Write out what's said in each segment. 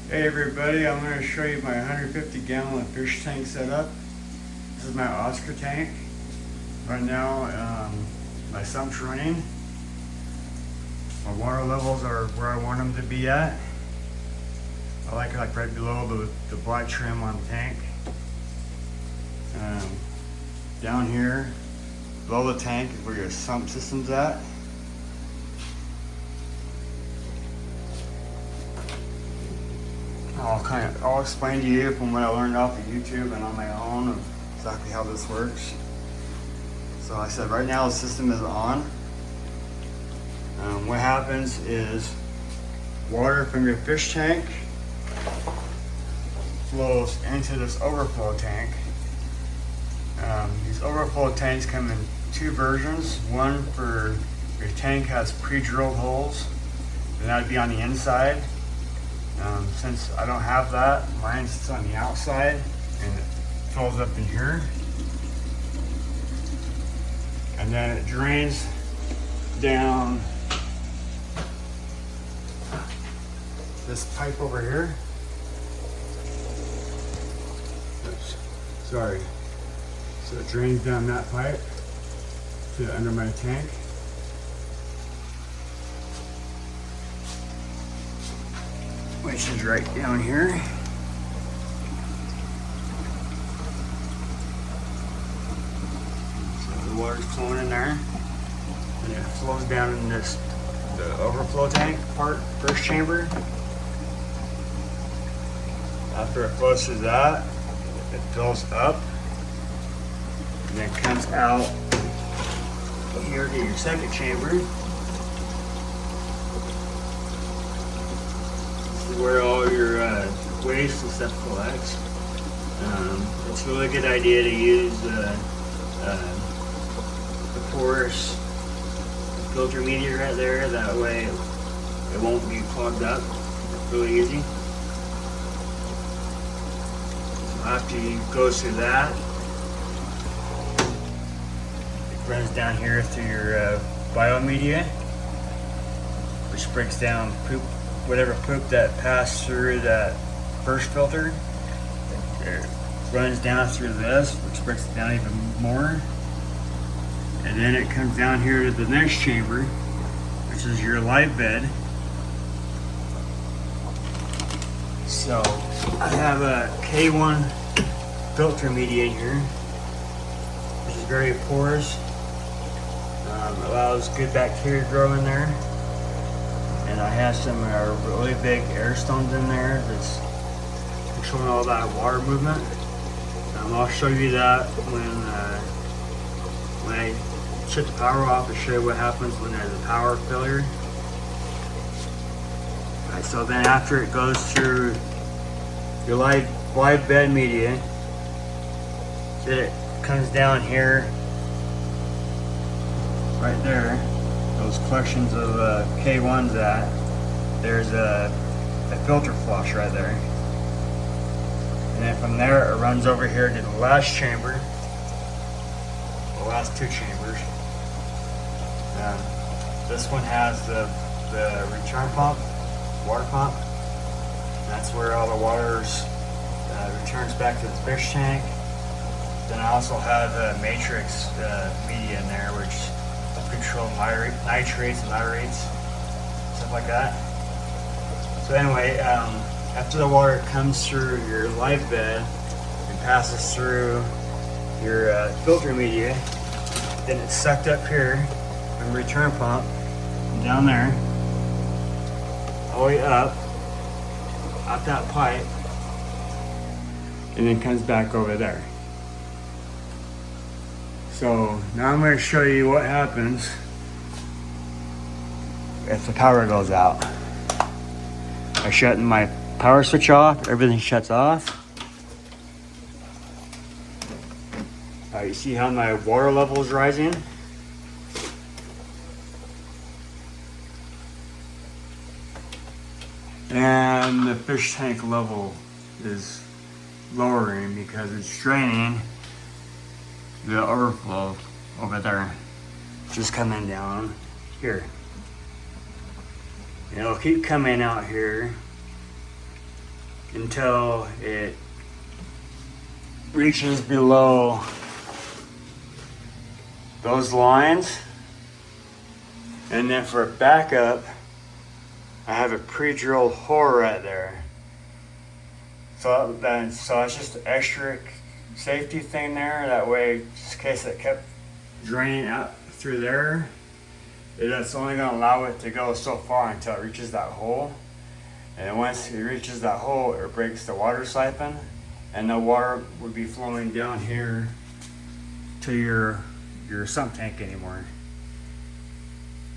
Hey everybody, I'm going to show you my 150 gallon fish tank setup. This is my Oscar tank. Right now, my sump's running. My water levels are where I want them to be at. I like it like right below the black trim on the tank. Down here, below the tank is where your sump system's at. I'll explain to you from what I learned off of YouTube and on my own of exactly how this works. So like I said, right now the system is on. What happens is water from your fish tank flows into this overflow tank. These overflow tanks come in two versions. One for your tank has pre-drilled holes, and that'd be on the inside. Since I don't have that, mine sits on the outside and it fills up in here. And then it drains down this pipe over here. Oops, sorry. So it drains down that pipe to under my tank. Which is right down here. So the water's flowing in there, and it flows down in the overflow tank part, first chamber. After it flows through that, it fills up, and then comes out here to your second chamber. Where all your waste and stuff collects. It's a really good idea to use the porous filter media right there. That way it won't be clogged up really easy. So after you go through that, it runs down here through your biomedia, which breaks down whatever poop that passed through that first filter. It runs down through this, which breaks it down even more. And then it comes down here to the next chamber, which is your live bed. So I have a K1 filter media here, which is very porous. Allows good bacteria to grow in there. And I have some really big air stones in there that's controlling all that water movement. I'll show you that when I shut the power off, to show you what happens when there's a power failure. Alright, so then after it goes through your live bed media, then it comes down here, right there. Those collections of K1s there's a filter flush right there. And then from there it runs over here to the last chamber, the last two chambers. This one has the return pump, water pump. That's where all the water returns back to the fish tank. Then I also have a matrix media in there, which control nitrates and lyrates, stuff like that. So anyway, after the water comes through your live bed and passes through your filter media, then it's sucked up here from the return pump down there, all the way up that pipe, and then comes back over there. So now I'm going to show you what happens if the power goes out. I shut my power switch off, everything shuts off. You see how my water level is rising? And the fish tank level is lowering because it's draining the overflow over there, just coming down here. And it'll keep coming out here until it reaches below those lines. And then for backup, I have a pre-drilled hole right there. So it's just an extra safety thing there. That way, just in case it kept draining out through there, it's only going to allow it to go so far until it reaches that hole. And once it reaches that hole, it breaks the water siphon, and the water would be flowing down here to your sump tank anymore.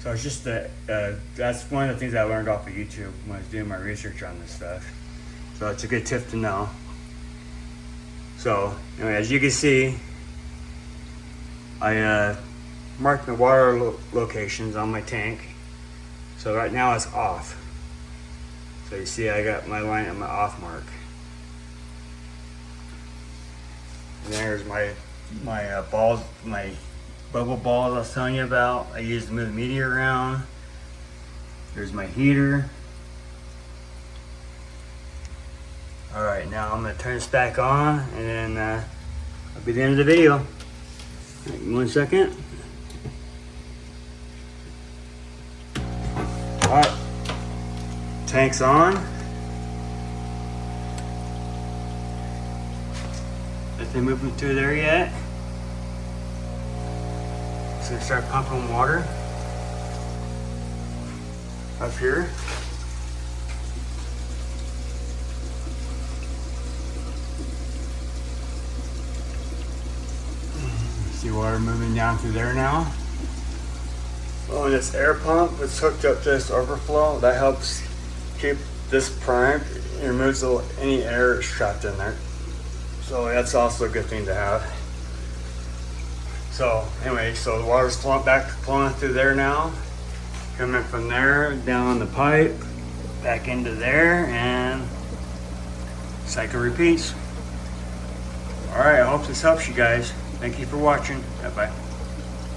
So it's just that's one of the things I learned off of YouTube when I was doing my research on this stuff. So it's a good tip to know. So anyway, as you can see, I marked the water locations on my tank. So right now it's off. So you see I got my line at my off mark. And there's my balls, my bubble balls I was telling you about. I used to move the media around. There's my heater. All right, now I'm gonna turn this back on, and then that'll be the end of the video. All right, 1 second. All right, tank's on. Nothing moving through there yet. So I start pumping water up here. See water moving down through there now. Oh, and this air pump is hooked up to this overflow. That helps keep this primed and removes any air that's trapped in there. So that's also a good thing to have. So anyway, so the water's flowing through there now. Coming from there, down the pipe, back into there, and cycle repeats. All right, I hope this helps you guys. Thank you for watching. Bye-bye.